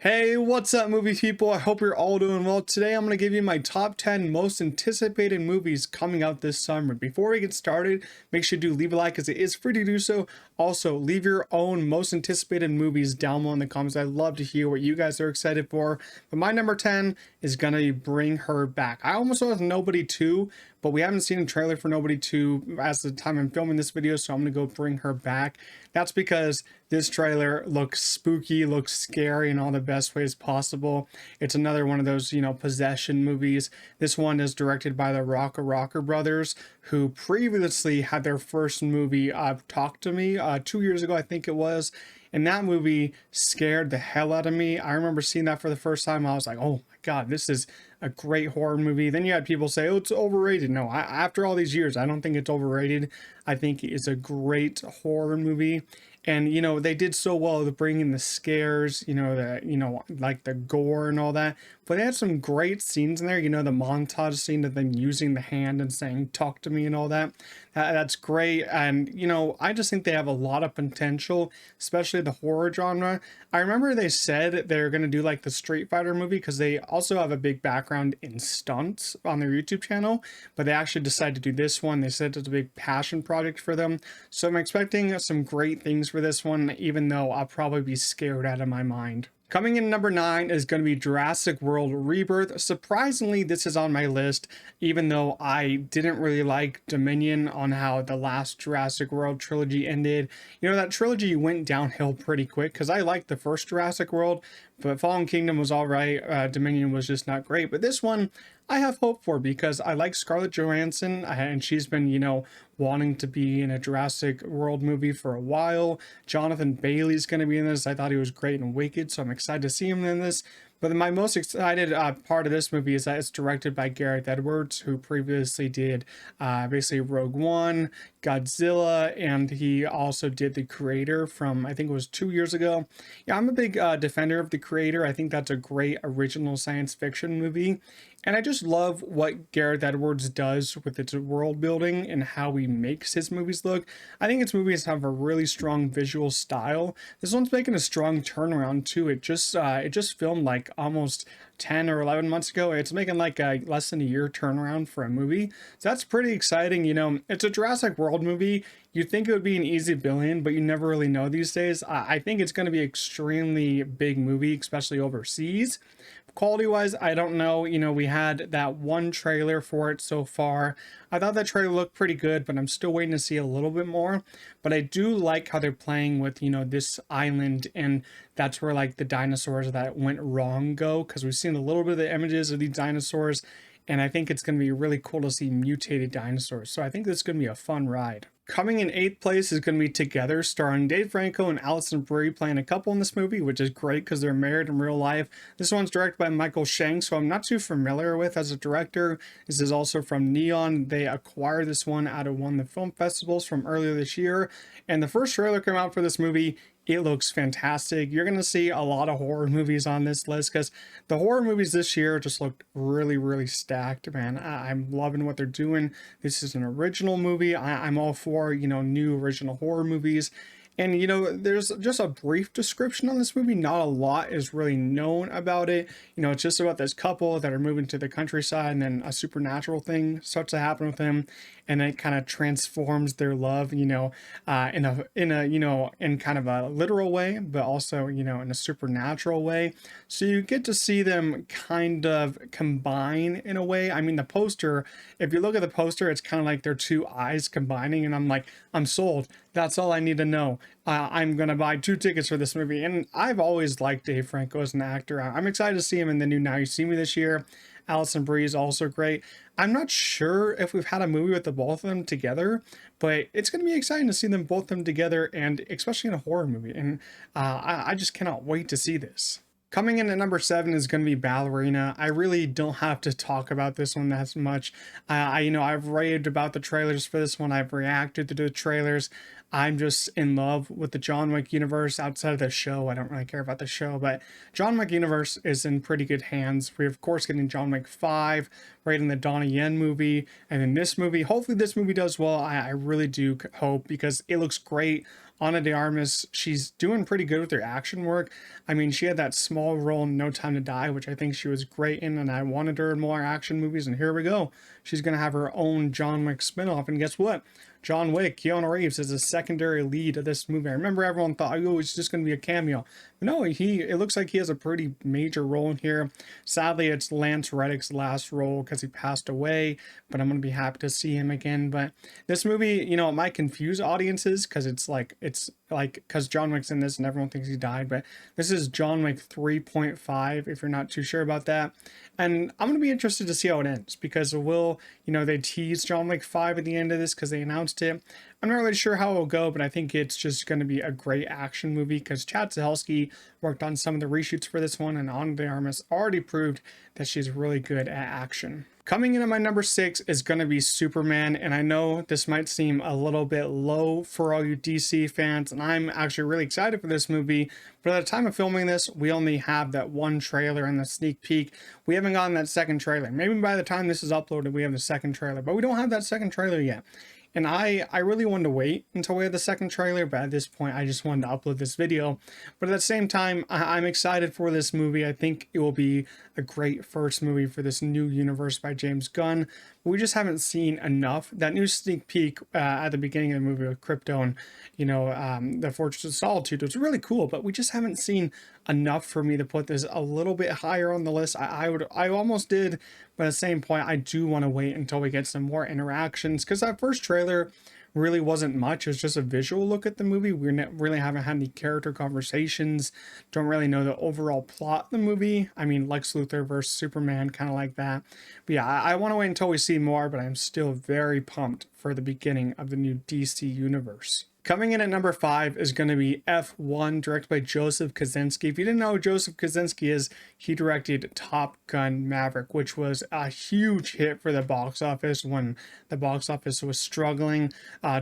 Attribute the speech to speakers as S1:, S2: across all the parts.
S1: Hey, what's up, movie people? I hope you're all doing well. Today, I'm going to give you my top 10 most anticipated movies coming out this summer. Before we get started, make sure to leave a like as it is free to do so. Also, leave your own most anticipated movies down below in the comments. I'd love to hear what you guys are excited for. But my number 10 is going to be Bring Her Back. I almost saw Nobody 2, but we haven't seen a trailer for Nobody 2 as the time I'm filming this video, so I'm going to go Bring Her Back. That's because this trailer looks spooky, looks scary in all the best ways possible. It's another one of those, possession movies. This one is directed by the Rocker brothers, who previously had their first movie, Talk to Me, 2 years ago, I think it was. And that movie scared the hell out of me. I remember seeing that for the first time. I was like, oh my God, this is a great horror movie. Then you had people say, oh, it's overrated. No, after all these years, I don't think it's overrated. I think it's a great horror movie. And, they did so well with bringing the scares, like the gore and all that. But they had some great scenes in there, the montage scene of them using the hand and saying, talk to me and all that. That's great. And, I just think they have a lot of potential, especially the horror genre. I remember they said they're going to do like the Street Fighter movie because they also have a big background in stunts on their YouTube channel. But they actually decided to do this one. They said it's a big passion project for them. So I'm expecting some great things for this one, even though I'll probably be scared out of my mind. Coming in number 9 is going to be Jurassic World Rebirth. Surprisingly, this is on my list, even though I didn't really like Dominion on how the last Jurassic World trilogy ended. That trilogy went downhill pretty quick because I liked the first Jurassic World, but Fallen Kingdom was all right. Dominion was just not great. But this one, I have hope for because I like Scarlett Johansson and she's been, wanting to be in a Jurassic World movie for a while. Jonathan Bailey's going to be in this. I thought he was great in Wicked, so I'm excited to see him in this. But my most excited part of this movie is that it's directed by Gareth Edwards, who previously did basically Rogue One, Godzilla, and he also did The Creator from, I think it was 2 years ago. Yeah, I'm a big defender of The Creator. I think that's a great original science fiction movie. And I just love what Gareth Edwards does with its world building and how he makes his movies look. I think its movies have a really strong visual style. This one's making a strong turnaround too. It just filmed like almost 10 or 11 months ago. It's making like a less than a year turnaround for a movie. So that's pretty exciting. It's a Jurassic World movie. You'd think it would be an easy billion, but you never really know these days. I think it's going to be an extremely big movie, especially overseas. Quality wise, I don't know. We had that one trailer for it so far. I thought that trailer looked pretty good, but I'm still waiting to see a little bit more. But I do like how they're playing with, this island, and that's where like the dinosaurs that went wrong go, because we've seen a little bit of the images of these dinosaurs, and I think it's going to be really cool to see mutated dinosaurs. So I think this is going to be a fun ride. Coming in 8th place is going to be Together, starring Dave Franco and Alison Brie playing a couple in this movie, which is great because they're married in real life. This one's directed by Michael Shanks, who I'm not too familiar with as a director. This is also from Neon. They acquired this one out of one of the film festivals from earlier this year. And the first trailer came out for this movie. It looks fantastic. You're going to see a lot of horror movies on this list because the horror movies this year just looked really, really stacked, man. I'm loving what they're doing. This is an original movie. I'm all for, new original horror movies. And, there's just a brief description on this movie. Not a lot is really known about it. It's just about this couple that are moving to the countryside, and then a supernatural thing starts to happen with them. And it kind of transforms their love, in kind of a literal way, but also, in a supernatural way. So you get to see them kind of combine in a way. I mean, the poster, if you look at the poster, it's kind of like their two eyes combining. And I'm like, I'm sold. That's all I need to know. I'm going to buy 2 tickets for this movie. And I've always liked Dave Franco as an actor. I'm excited to see him in the new Now You See Me this year. Alison Brie is also great. I'm not sure if we've had a movie with the both of them together, but it's going to be exciting to see them both them together, and especially in a horror movie. And I just cannot wait to see this. Coming in at number 7 is going to be Ballerina. I really don't have to talk about this one that much. I've raved about the trailers for this one. I've reacted to the trailers. I'm just in love with the John Wick universe outside of the show. I don't really care about the show, but John Wick universe is in pretty good hands. We're of course getting John Wick 5, right in the Donnie Yen movie, and then this movie. Hopefully this movie does well. I really do hope, because it looks great Ana de Armas, she's doing pretty good with her action work. I mean, she had that small role in No Time to Die, which I think she was great in, and I wanted her in more action movies, and here we go. She's going to have her own John Wick spinoff, and guess what? John Wick, Keanu Reeves is a secondary lead of this movie. I remember everyone thought, oh, it's just going to be a cameo. But no, it looks like he has a pretty major role in here. Sadly, it's Lance Reddick's last role because he passed away, but I'm going to be happy to see him again. But this movie, it might confuse audiences because because John Wick's in this and everyone thinks he died, but this is John Wick 3.5 if you're not too sure about that. And I'm going to be interested to see how it ends because they teased John Wick 5 at the end of this because they announced it. I'm not really sure how it'll go, but I think it's just going to be a great action movie because Chad Stahelski worked on some of the reshoots for this one, and Ana de Armas already proved that she's really good at action. Coming in at my number 6 is going to be Superman, and I know this might seem a little bit low for all you DC fans, and I'm actually really excited for this movie, but at the time of filming this, we only have that one trailer and the sneak peek. We haven't gotten that second trailer. Maybe by the time this is uploaded, we have the second trailer, but we don't have that second trailer yet. And I really wanted to wait until we had the second trailer, but at this point, I just wanted to upload this video. But at the same time, I'm excited for this movie. I think it will be a great first movie for this new universe by James Gunn. But we just haven't seen enough. That new sneak peek at the beginning of the movie with Krypton, the Fortress of Solitude was really cool, but we just haven't seen enough for me to put this a little bit higher on the list. I almost did, but at the same point, I do want to wait until we get some more interactions because that first trailer really wasn't much. It was just a visual look at the movie. We really haven't had any character conversations. Don't really know the overall plot of the movie. I mean, Lex Luthor versus Superman, kind of like that. But yeah, I want to wait until we see more, but I'm still very pumped for the beginning of the new DC universe. Coming in at number 5 is going to be F1, directed by Joseph Kosinski. If you didn't know who Joseph Kosinski is, he directed Top Gun Maverick, which was a huge hit for the box office when the box office was struggling.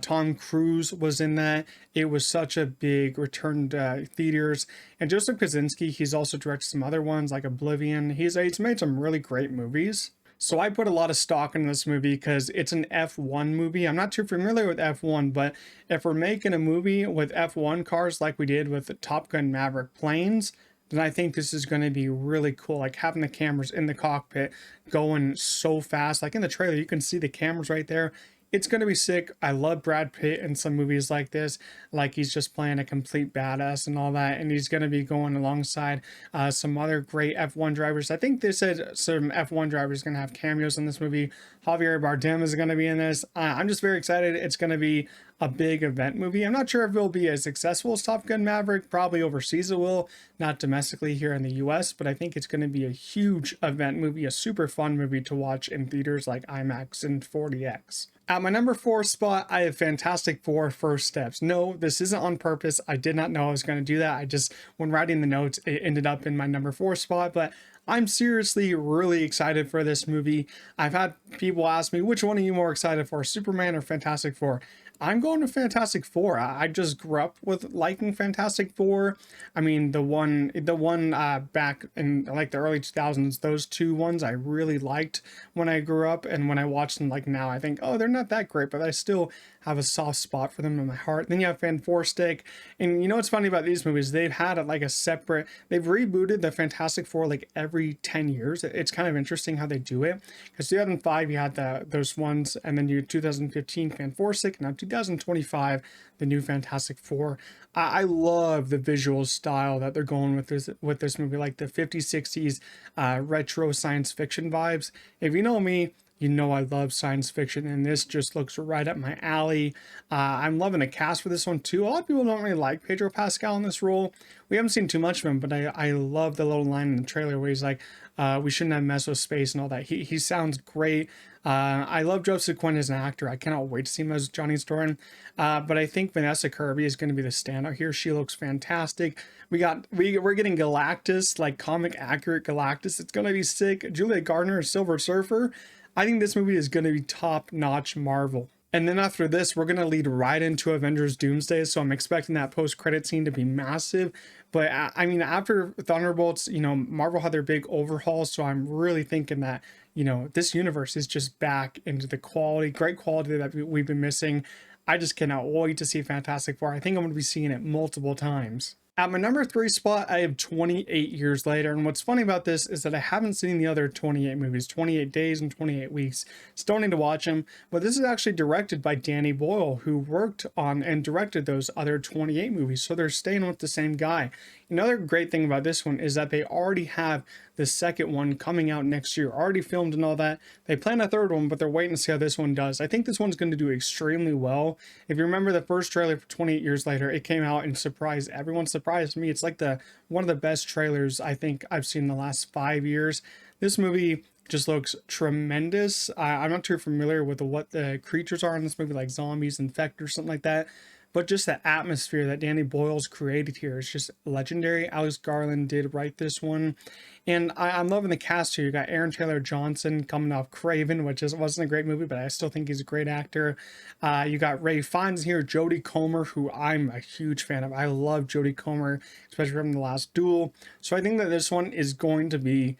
S1: Tom Cruise was in that. It was such a big return to theaters. And Joseph Kosinski, he's also directed some other ones like Oblivion. He's made some really great movies. So I put a lot of stock in this movie because it's an F1 movie. I'm not too familiar with F1, but if we're making a movie with F1 cars like we did with the Top Gun Maverick planes, then I think this is going to be really cool. Like having the cameras in the cockpit going so fast. Like in the trailer, you can see the cameras right there. It's going to be sick. I love Brad Pitt in some movies like this. Like he's just playing a complete badass and all that. And he's going to be going alongside some other great F1 drivers. I think they said some F1 drivers going to have cameos in this movie. Javier Bardem is going to be in this. I'm just very excited. It's going to be a big event movie. I'm not sure if it'll be as successful as Top Gun Maverick. Probably overseas it will, not domestically here in the US, but I think it's going to be a huge event movie, a super fun movie to watch in theaters like IMAX and 40X. At my number 4 spot, I have Fantastic Four First Steps. No, this isn't on purpose. I did not know I was going to do that. When writing the notes, it ended up in my number 4 spot, but I'm seriously really excited for this movie. I've had people ask me, which one are you more excited for, Superman or Fantastic Four? I'm going to Fantastic Four. I just grew up with liking Fantastic Four. I mean, the one back in like the early 2000s, those two ones I really liked when I grew up, and when I watch them like now, I think, oh, they're not that great, but I still have a soft spot for them in my heart. Then you have Fan Four Stick, and you know what's funny about these movies? They've had they've rebooted the Fantastic Four like every 10 years. It's kind of interesting how they do it. Because 2005 you had those ones, and then you had 2015 Fan Four Stick, and now 2025 the new Fantastic Four. I love the visual style that they're going with this movie, like the 50s, 60s retro science fiction vibes. If you know me, you know I love science fiction, and this just looks right up my alley. I'm loving the cast for this one too. A lot of people don't really like Pedro Pascal in this role. We haven't seen too much of him, but I love the little line in the trailer where he's like, we shouldn't have messed with space and all that. He sounds great. I love Joseph Quinn as an actor. I cannot wait to see him as Johnny Storm. But I think Vanessa Kirby is going to be the standout here. She looks fantastic. We're getting Galactus, like comic accurate Galactus. It's going to be sick. Julia Gardner as Silver Surfer. I think this movie is going to be top-notch Marvel. And then after this, we're going to lead right into Avengers Doomsday. So I'm expecting that post-credit scene to be massive. But I mean, after Thunderbolts, Marvel had their big overhaul. So I'm really thinking that, this universe is just back into the great quality that we've been missing. I just cannot wait to see Fantastic Four. I think I'm going to be seeing it multiple times. At my number 3 spot, I have 28 Years Later. And what's funny about this is that I haven't seen the other 28 movies, 28 Days and 28 Weeks. Still need to watch them. But this is actually directed by Danny Boyle, who worked on and directed those other 28 movies. So they're staying with the same guy. Another great thing about this one is that they already have the second one coming out next year, already filmed and all that. They plan a third one, but they're waiting to see how this one does. I think this one's going to do extremely well. If you remember the first trailer for 28 Years Later, it came out and surprised everyone. Surprised me. It's like one of the best trailers I think I've seen in the last 5 years. This movie just looks tremendous. I'm not too familiar with what the creatures are in this movie, like zombies, infected, or something like that. But just the atmosphere that Danny Boyle's created here is just legendary. Alex Garland did write this one. And I'm loving the cast here. You got Aaron Taylor Johnson coming off Craven, which wasn't a great movie, but I still think he's a great actor. You got Ray Fiennes here, Jodie Comer, who I'm a huge fan of. I love Jodie Comer, especially from The Last Duel. So I think that this one is going to be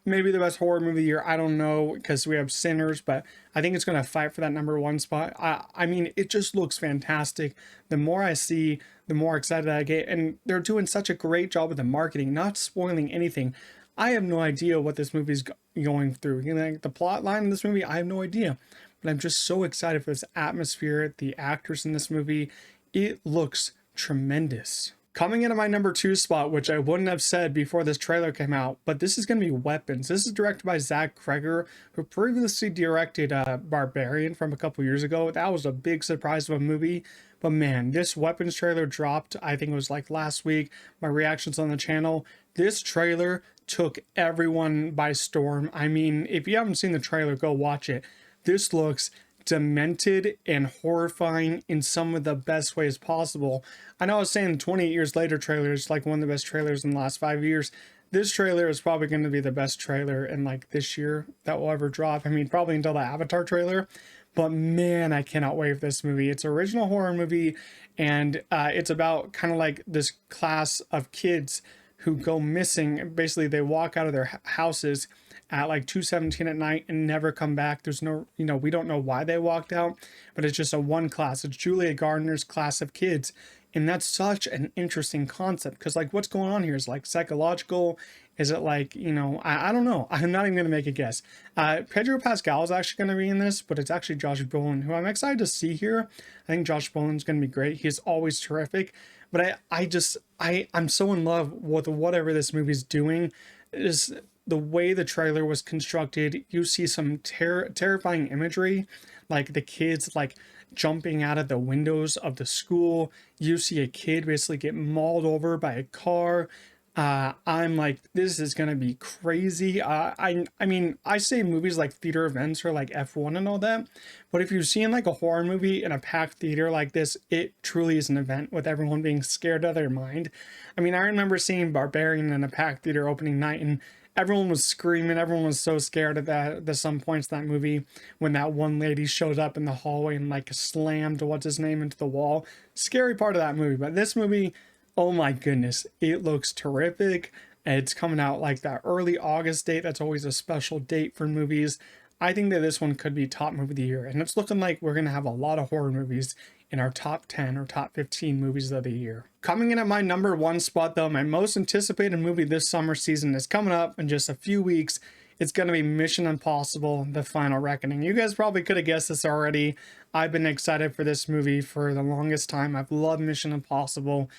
S1: maybe the best horror movie of the year. I don't know, because we have Sinners, but I think it's going to fight for that number 1 spot. I mean, it just looks fantastic. The more I see, the more excited I get. And they're doing such a great job with the marketing, not spoiling anything. I have no idea what this movie's going through. You know, like the plot line in this movie, I have no idea. But I'm just so excited for this atmosphere, the actors in this movie. It looks tremendous. Coming into my number 2 spot, which I wouldn't have said before this trailer came out, but this is going to be Weapons. This is directed by Zach Kreger, who previously directed Barbarian from a couple years ago. That was a big surprise of a movie. But man, this Weapons trailer dropped, I think it was like last week, my reactions on the channel. This trailer took everyone by storm. I mean, if you haven't seen the trailer, go watch it. This looks demented and horrifying in some of the best ways possible. I know I was saying the 28 Years Later trailer is like one of the best trailers in the last 5 years. This trailer is probably going to be the best trailer in like this year that will ever drop. I mean, probably until the Avatar trailer. But man, I cannot wait for this movie. It's an original horror movie, and it's about kind of like this class of kids who go missing. Basically, they walk out of their houses at like 2:17 at night and never come back. There's no, we don't know why they walked out, but it's just a one class. It's Julia Gardner's class of kids. And that's such an interesting concept, because like what's going on here is like psychological. Is it like, I don't know. I'm not even going to make a guess. Pedro Pascal is actually going to be in this, but it's actually Josh Brolin, who I'm excited to see here. I think Josh Brolin's going to be great. He's always terrific. But I'm so in love with whatever this movie's doing. Is the way the trailer was constructed. You see some terrifying imagery, like the kids like jumping out of the windows of the school. You see a kid basically get mauled over by a car. I'm like, this is gonna be crazy. I mean, I say movies like theater events are like F1 and all that, but if you've seen like a horror movie in a packed theater like this, it truly is an event with everyone being scared out of their mind. I mean, I remember seeing Barbarian in a packed theater opening night, and everyone was screaming. Everyone was so scared at some points in that movie when that one lady showed up in the hallway and like slammed what's his name into the wall. Scary part of that movie. But this movie, oh my goodness, it looks terrific. It's coming out like that early August date. That's always a special date for movies. I think that this one could be top movie of the year. And it's looking like we're going to have a lot of horror movies in our top 10 or top 15 movies of the year. Coming in at my number 1 spot though, my most anticipated movie this summer season is coming up in just a few weeks. It's going to be Mission Impossible: The Final Reckoning. You guys probably could have guessed this already. I've been excited for this movie for the longest time. I've loved Mission Impossible,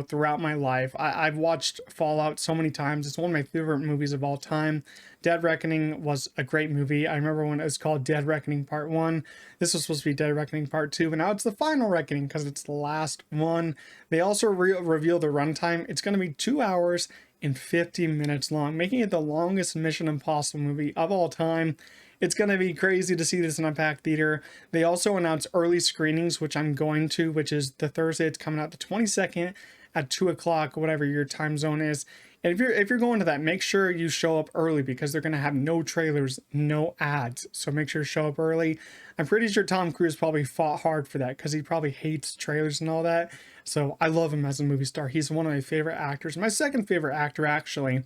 S1: throughout my life. I've watched Fallout so many times. It's one of my favorite movies of all time. Dead Reckoning was a great movie. I remember when it was called Dead Reckoning Part 1. This was supposed to be Dead Reckoning Part 2, but now it's The Final Reckoning because it's the last one. They also revealed the runtime. It's going to be 2 hours and 50 minutes long, making it the longest Mission Impossible movie of all time. It's going to be crazy to see this in a packed theater. They also announced early screenings, which I'm going to, which is the Thursday. It's coming out the 22nd at 2 o'clock, whatever your time zone is. And if you're going to that, make sure you show up early, because they're going to have no trailers, no ads. So make sure to show up early. I'm pretty sure Tom Cruise probably fought hard for that, because he probably hates trailers and all that. So I love him as a movie star. He's one of my favorite actors. My second favorite actor, actually.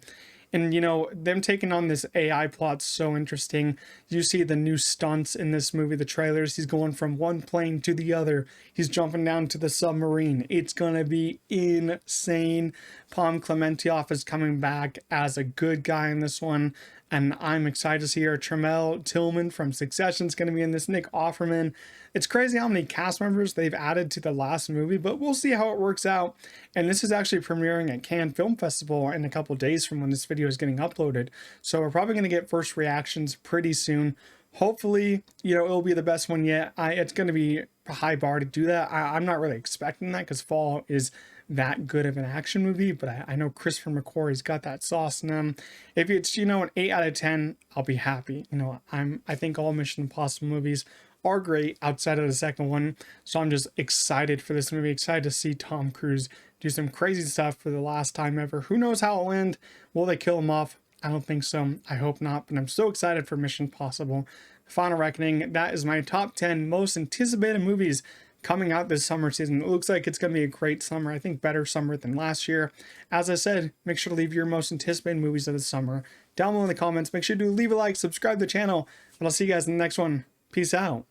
S1: And you know, them taking on this AI plot's so interesting. You see the new stunts in this movie, the trailers. He's going from one plane to the other. He's jumping down to the submarine. It's gonna be insane. Palm Clementieff is coming back as a good guy in this one, and I'm excited to see her. Tremel Tillman from Succession is going to be in this. Nick Offerman. It's crazy how many cast members they've added to the last movie, but we'll see how it works out. And this is actually premiering at Cannes Film Festival in a couple days from when this video is getting uploaded. So we're probably going to get first reactions pretty soon. Hopefully, you know, it'll be the best one yet. It's going to be a high bar to do that. I'm not really expecting that because Fall is that good of an action movie, but I know Christopher McQuarrie's got that sauce in him. If it's, you know, an 8 out of 10, I'll be happy. You know, I think all Mission Impossible movies are great outside of the second one, so I'm just excited for this movie, excited to see Tom Cruise do some crazy stuff for the last time ever. Who knows how it'll end? Will they kill him off? I don't think so. I hope not, but I'm so excited for Mission Impossible Final Reckoning. That is my top 10 most anticipated movies coming out this summer season. It looks like it's going to be a great summer. I think better summer than last year. As I said, make sure to leave your most anticipated movies of the summer down below in the comments. Make sure to leave a like, subscribe to the channel, and I'll see you guys in the next one. Peace out.